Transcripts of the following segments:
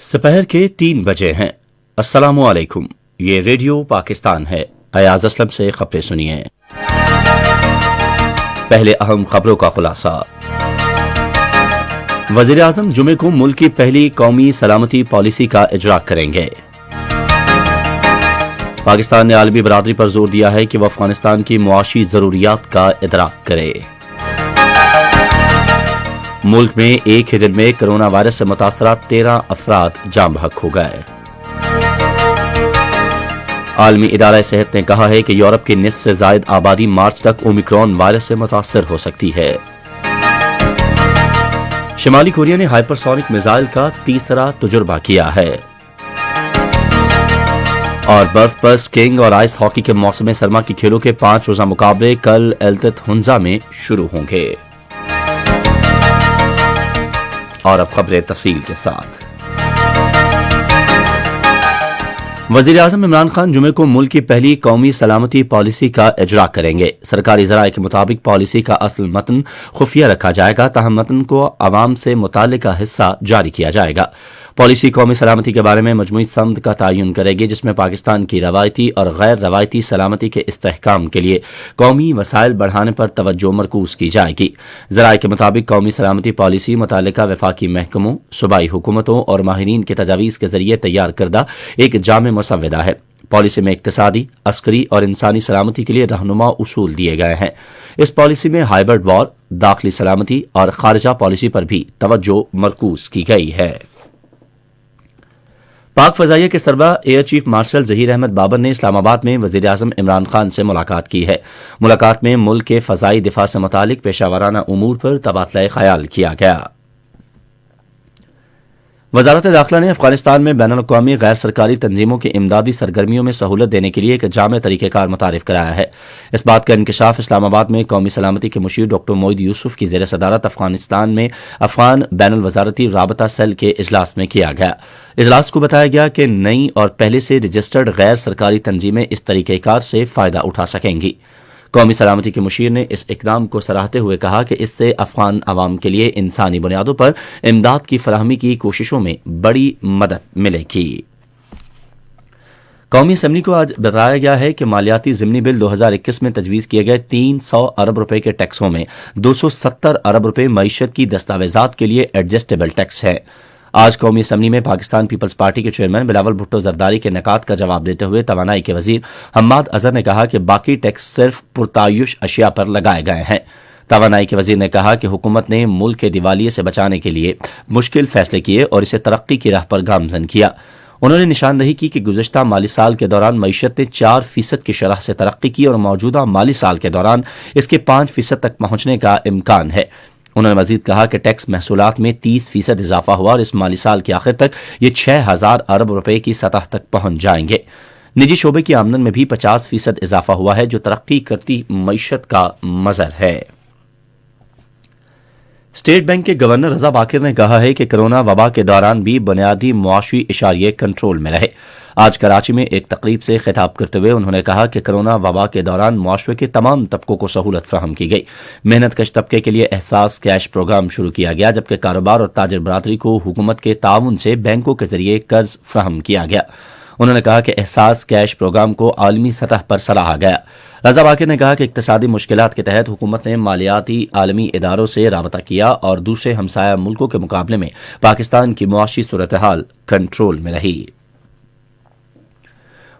दोपहर के 3 बजे हैं। अस्सलामु अलैकुम, ये रेडियो पाकिस्तान है। अयाज असलम से खबरें सुनिए। पहले अहम खबरों का खुलासा। वजीर आजम जुमे को मुल्क की पहली कौमी सलामती पॉलिसी का इजरा करेंगे। पाकिस्तान ने आलमी बरादरी पर जोर दिया है कि वह अफगानिस्तान की मुआशी जरूरियात का इदराक करे। मुल्क में एक ही दिन में कोरोना वायरस से मुतासरा 13 अफराद जाम बहक हो गए। आलमी इदारा सेहत ने कहा है कि यूरोप की निस्फ से जायद आबादी मार्च तक ओमिक्रॉन वायरस से मुतासर हो सकती है। शिमाली कोरिया ने हाइपरसोनिक मिसाइल का तीसरा तजुर्बा किया है। और बर्फ पर स्कीइंग और आइस हॉकी के मौसम सरमा की खेलों के 5 रोजा मुकाबले कल एल्तत हुंजा में शुरू होंगे। और अब खबरें तफसील के साथ। वजीर आजम इमरान खान जुमे को मुल्क की पहली कौमी सलामती पॉलिसी का इजरा करेंगे। सरकारी ज़राए के मुताबिक पॉलिसी का असल मतन खुफिया रखा जाएगा, ताहम मतन को आवाम से मुताल्लिका हिस्सा जारी किया जाएगा। पॉलिसी कौमी सलामती के बारे में मजमूई समत का तयन करेगी, जिसमें पाकिस्तान की रवायती और गैर रवायती सलामती के इस्तेहकाम के लिए कौमी वसाइल बढ़ाने पर तवज्जो मरकूज की जाएगी। ज़राए के मुताबिक कौमी सलामती पॉलिसी मुताल्लिका वफाकी महकमों, सूबाई हुकूमतों और माहिरीन के तजावीज़ के जरिए तैयार करदा एक जामे मुसव्वदा है। पॉलिसी में इक्तिसादी, अस्करी और इंसानी सलामती के लिए रहनुमा उसूल दिए गए हैं। इस पॉलिसी में हाइब्रिड वॉर, दाखिली सलामती और खारजा पॉलिसी पर भी तवज्जो मरकूज की गई है। पाक फजाइया के सरबराह air chief marshal Zaheer Ahmed Babar ने इस्लामाबाद में वजीर आजम इमरान खान से मुलाकात की है। मुलाकात में मुल्क के फजाई दिफा से मुतालिक पेशावराना उमूर पर तबादला ख्याल किया गया। वजारत दाखिला ने अफगानिस्तान में बैनुल अक़वामी गैर सरकारी तंजीमों की इमदादी सरगर्मियों में सहूलत देने के लिए एक जामे तरीक़ेकार मुतारिफ कराया है। इस बात का इंकशाफ इस्लामाबाद में कौमी सलामती के मुशीर डॉक्टर मोईद यूसुफ की ज़ेर सदारत अफगानिस्तान में अफगान बैनुल वजारती राबता सेल के इजलास में किया गया। इजलास को बताया गया कि नई और पहले से रजिस्टर्ड गैर सरकारी तंजीमें इस तरीक़ेकार से फ़ायदा उठा सकेंगी। कौमी सलामती के मुशीर ने इस इक़दाम को सराहते हुए कहा कि इससे अफगान अवाम के लिए इंसानी बुनियादों पर इमदाद की फराहमी की कोशिशों में बड़ी मदद मिलेगी। कौमी असम्बली को आज बताया गया है कि मालियाती ज़िमनी बिल 2021 में तजवीज़ किए गए 300 अरब रुपए के टैक्सों में 270 अरब रुपए मईशत की दस्तावेजात के लिए एडजस्टेबल टैक्स है। आज कौमी असम्बली में पाकिस्तान पीपल्स पार्टी के चेयरमैन बिलावल भुट्टो जरदारी के नकात का जवाब देते हुए तवानाई के वजीर हम्माद अजहर ने कहा कि बाकी टैक्स सिर्फ पुरतायुश अशिया पर लगाए गए हैं। तवानाई के वजीर ने कहा कि हुकूमत ने मुल्क के दिवालिये से बचाने के लिए मुश्किल फैसले किए और इसे तरक्की की राह पर गामजन किया। उन्होंने निशानदही की कि गुज़श्ता माली साल के दौरान मईशत ने 4% की शरह से तरक्की की और मौजूदा माली साल के दौरान इसके 5% तक पहुंचने का इम्कान है। उन्होंने मजीद कहा कि टैक्स महसूलात में 30% इजाफा हुआ और इस माली साल के आखिर तक ये 6000 अरब रुपए की सतह तक पहुंच जाएंगे। निजी शोबे की आमदन में भी 50% इजाफा हुआ है, जो तरक्की करती मईशत का मजर है। स्टेट बैंक के गवर्नर रजा बाकिर ने कहा है कि कोरोना वबा के दौरान भी बुनियादी मुआशी इशारिये कंट्रोल में रहे। आज कराची में एक तकरीब से खिताब करते हुए उन्होंने कहा कि कोरोना वबा के दौरान मुआशरे के तमाम तबकों को सहूलत फराहम की गई। मेहनत कश तबके के लिए एहसास कैश प्रोग्राम शुरू किया गया, जबकि कारोबार और ताजिर बरादरी को हुकूमत के ताउन से बैंकों के जरिए कर्ज फराहम किया गया। उन्होंने कहा कि एहसास कैश प्रोग्राम को आलमी सतह पर सराहा गया। रजा बाकिर ने कहा कि इक्तिसादी मुश्किलात के तहत हुकूमत ने मालियाती आलमी इदारों से राबता किया और दूसरे हमसाया मुल्कों के मुकाबले में पाकिस्तान की मुआशी सूरत हाल कंट्रोल में रही।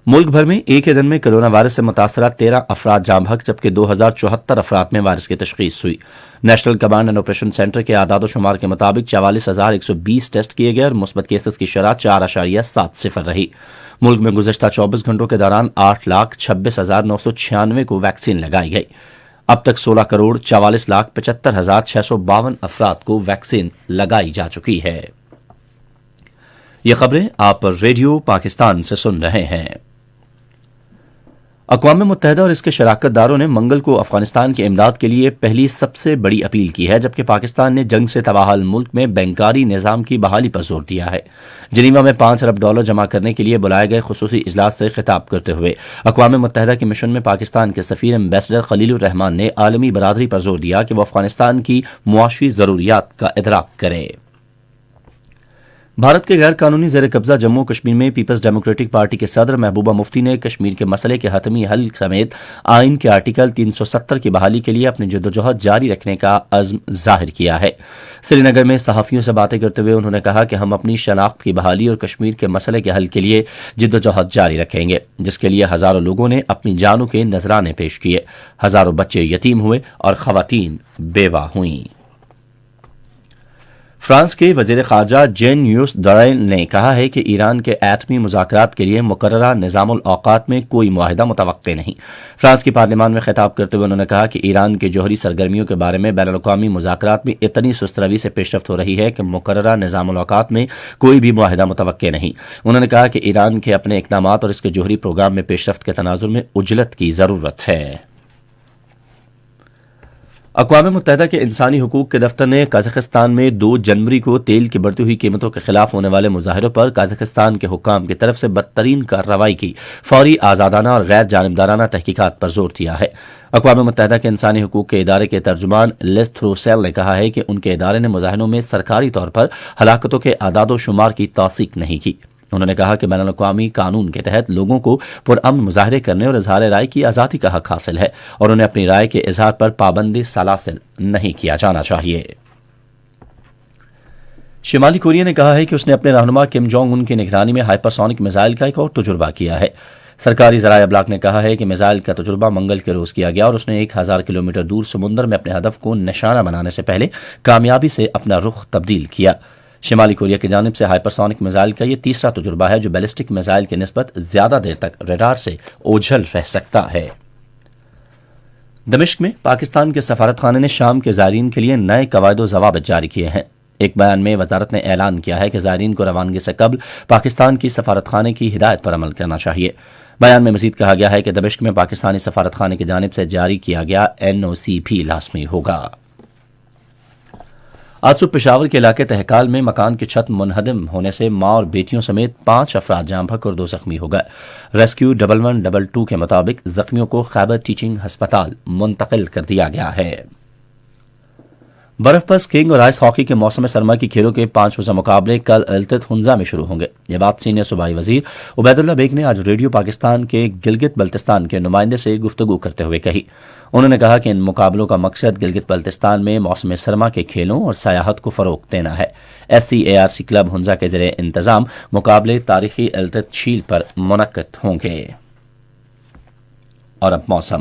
मुल्क भर में एक ही दिन में कोरोना वायरस से मुतासरा 13 अफराद जाम बहक, जबकि 2074 अफराद में वायरस की तशखीस हुई। National command and operation centre के आदाद शुमार के मुताबिक 44,120 टेस्ट किए गए और मुस्बत केसेस की शरह 4.70 रही। मुल्क में गुज़श्ता 24 घंटों के दौरान 8,26,996 को वैक्सीन लगाई गई। अब तक 16,44,75,652 अफराद को वैक्सीन लगाई जा चुकी है। ये खबरें आप रेडियो पाकिस्तान से सुन रहे हैं। अक़वाम मुत्तहिदा और इसके शराकतदारों ने मंगल को अफगानिस्तान के इमदाद के लिए पहली सबसे बड़ी अपील की है, जबकि पाकिस्तान ने जंग से तबाहल मुल्क में बैंकारी निज़ाम की बहाली पर जोर दिया है। जिनीवा में $5 अरब जमा करने के लिए बुलाए गए खुसूसी इजलास से खिताब करते हुए अक़वाम मुत्तहिदा के मिशन में पाकिस्तान के सफ़ीर एम्बेसडर खलीलुर रहमान ने आलमी बरादरी पर जोर दिया कि वह अफगानिस्तान की मुआशी ज़रूरियात का इदराक करे। بھارت کے غیر قانونی زیر قبضہ جموں کشمیر میں پیپلز ڈیموکریٹک پارٹی کے صدر محبوبہ مفتی نے کشمیر کے مسئلے کے حتمی حل سمیت آئین کے آرٹیکل 370 کی بحالی کے لیے اپنی جدوجہد جاری رکھنے کا عزم ظاہر کیا ہے۔ سری نگر میں صحافیوں سے باتیں کرتے ہوئے انہوں نے کہا کہ ہم اپنی شناخت کی بحالی اور کشمیر کے مسئلے کے حل کے لیے جدوجہد جاری رکھیں گے، جس کے لیے ہزاروں لوگوں نے اپنی جانوں کے نذرانے پیش کیے، ہزاروں بچے یتیم ہوئے اور خواتین بیوہ ہوئیں۔ فرانس کے وزیر خارجہ جین یوس ڈرائن نے کہا ہے کہ ایران کے ایٹمی مذاکرات کے لیے مقررہ نظام الاوقات میں کوئی معاہدہ متوقع نہیں۔ فرانس کی پارلیمان میں خطاب کرتے ہوئے انہوں نے کہا کہ ایران کے جوہری سرگرمیوں کے بارے میں بین الاقوامی مذاکرات میں اتنی سست روی سے پیش رفت ہو رہی ہے کہ مقررہ نظام الاوقات میں کوئی بھی معاہدہ متوقع نہیں۔ انہوں نے کہا کہ ایران کے اپنے اقدامات اور اس کے جوہری پروگرام میں پیش رفت کے تناظر میں عجلت کی ضرورت ہے۔ اقوام متحدہ کے انسانی حقوق کے دفتر نے قازقستان میں 2 جنوری کو تیل کی بڑھتی ہوئی قیمتوں کے خلاف ہونے والے مظاہروں پر قازقستان کے حکام کی طرف سے بدترین کارروائی کی فوری، آزادانہ اور غیر جانبدارانہ تحقیقات پر زور دیا ہے۔ اقوام متحدہ کے انسانی حقوق کے ادارے کے ترجمان لیس تھروسیل نے کہا ہے کہ ان کے ادارے نے مظاہروں میں سرکاری طور پر ہلاکتوں کے اعداد و شمار کی توثیق نہیں کی۔ انہوں نے کہا کہ بین الاقوامی قانون کے تحت لوگوں کو پرامن مظاہرے کرنے اور اظہار رائے کی آزادی کا حق حاصل ہے اور انہیں اپنی رائے کے اظہار پر پابندی سلاسل نہیں کیا جانا چاہیے۔ شمالی کوریا نے کہا ہے کہ اس نے اپنے رہنما کم جونگ ان کی نگرانی میں ہائپرسونک میزائل کا ایک اور تجربہ کیا ہے۔ سرکاری ذرائع ابلاغ نے کہا ہے کہ میزائل کا تجربہ منگل کے روز کیا گیا اور اس نے 1000 کلومیٹر دور سمندر میں اپنے ہدف کو نشانہ بنانے سے پہلے کامیابی سے اپنا رخ تبدیل کیا۔ شمالی کوریا کی جانب سے ہائپرسونک میزائل کا یہ تیسرا تجربہ ہے جو بیلسٹک میزائل کی نسبت زیادہ دیر تک ریڈار سے اوجھل رہ سکتا ہے۔ دمشق میں پاکستان کے سفارت خانے نے شام کے زائرین کے لیے نئے قواعد و ضوابط جاری کیے ہیں۔ ایک بیان میں وزارت نے اعلان کیا ہے کہ زائرین کو روانگی سے قبل پاکستان کی سفارت خانے کی ہدایت پر عمل کرنا چاہیے۔ بیان میں مزید کہا گیا ہے کہ دمشق میں پاکستانی سفارت خانے کی جانب سے جاری کیا گیا NOC بھی لازمی ہوگا۔ آج صبح پشاور کے علاقے تہکال میں مکان کی چھت منہدم ہونے سے ماں اور بیٹیوں سمیت 5 افراد جاں بحق اور 2 زخمی ہو گئے۔ ریسکیو 1122 کے مطابق زخمیوں کو خیبر ٹیچنگ ہسپتال منتقل کر دیا گیا ہے۔ برف پر سکینگ اور آئس ہاکی کے موسم سرما کی کھیلوں کے 5 روزہ مقابلے کل التت ہنزا میں شروع ہوں گے۔ یہ بات سینئر صوبائی وزیر عبید اللہ بیگ نے آج ریڈیو پاکستان کے گلگت بلتستان کے نمائندے سے گفتگو کرتے ہوئے کہی۔ انہوں نے کہا کہ ان مقابلوں کا مقصد گلگت بلتستان میں موسم سرما کے کھیلوں اور سیاحت کو فروغ دینا ہے۔ SCARC کلب ہنزا کے زیر انتظام مقابلے تاریخی التت جھیل پر منعقد ہوں گے۔ اور اب موسم۔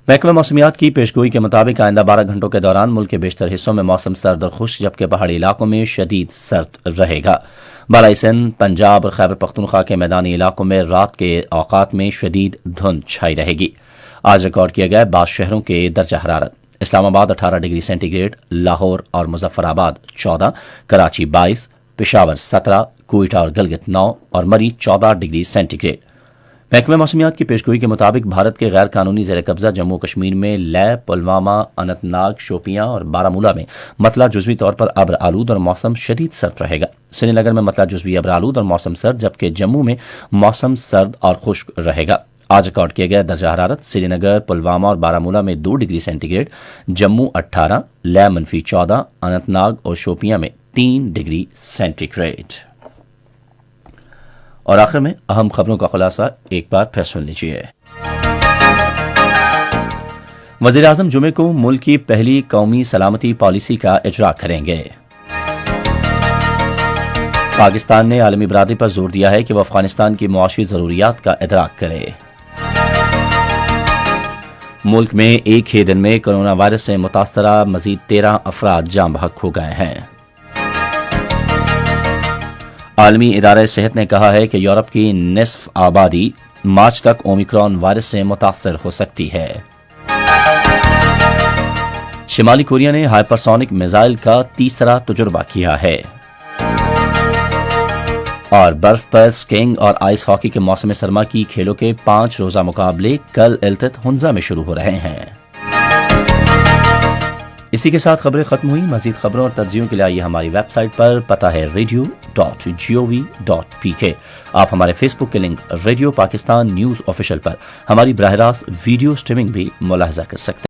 محکمہ موسمیات کی پیشگوئی کے مطابق آئندہ 12 گھنٹوں کے دوران ملک کے بیشتر حصوں میں موسم سرد اور خشک جبکہ پہاڑی علاقوں میں شدید سرد رہے گا۔ بالائی سندھ، پنجاب اور خیبر پختونخوا کے میدانی علاقوں میں رات کے اوقات میں شدید دھند چھائی رہے گی۔ آج ریکارڈ کیے گئے 22 شہروں کے درجہ حرارت: اسلام آباد 18 ڈگری سینٹی گریڈ، لاہور اور مظفر آباد 14، کراچی 22، پشاور 17، کوئٹہ اور گلگت 9 اور مری 14 ڈگری سینٹی گریڈ۔ محکمہ موسمیات کی پیشگوئی کے مطابق بھارت کے غیر قانونی زیر قبضہ جموں کشمیر میں لے، پلوامہ، اننت ناگ، شوپیاں اور بارامولہ میں مطلع جزوی طور پر ابر آلود اور موسم شدید سرد رہے گا۔ سری نگر میں مطلع جزوی ابر آلود اور موسم سرد جبکہ جموں میں موسم سرد اور خشک رہے گا۔ آج ریکارڈ کیے گئے درجہ حرارت: سری نگر، پلوامہ اور بارامولہ میں 2 ڈگری سینٹی گریڈ، جموں 18، لے -14، اننت ناگ اور شوپیاں میں 3 ڈگری سینٹی گریڈ۔ اور آخر میں اہم خبروں کا خلاصہ ایک بار پھر سن لیجیے۔ وزیر اعظم جمعے کو ملک کی پہلی قومی سلامتی پالیسی کا اجرا کریں گے۔ پاکستان نے عالمی برادری پر زور دیا ہے کہ وہ افغانستان کی معاشی ضروریات کا ادراک کرے۔ ملک میں ایک ہی دن میں کرونا وائرس سے متاثرہ مزید 13 افراد جاں بحق ہو گئے ہیں۔ عالمی ادارہ صحت نے کہا ہے کہ یورپ کی نصف آبادی مارچ تک اومیکرون وائرس سے متاثر ہو سکتی ہے۔ شمالی کوریا نے ہائپرسونک میزائل کا تیسرا تجربہ کیا ہے۔ اور برف پر سکینگ اور آئس ہاکی کے موسم سرما کی کھیلوں کے 5 روزہ مقابلے کل التت ہنزا میں شروع ہو رہے ہیں۔ اسی کے ساتھ خبریں ختم ہوئی۔ مزید خبروں اور تجزیوں کے لیے آئیے ہماری ویب سائٹ پر، پتہ ہے radio.gov.pk۔ آپ ہمارے فیس بک کے link radio Pakistan news official پر ہماری براہ راست ویڈیو سٹریمنگ بھی ملاحظہ کر سکتے ہیں۔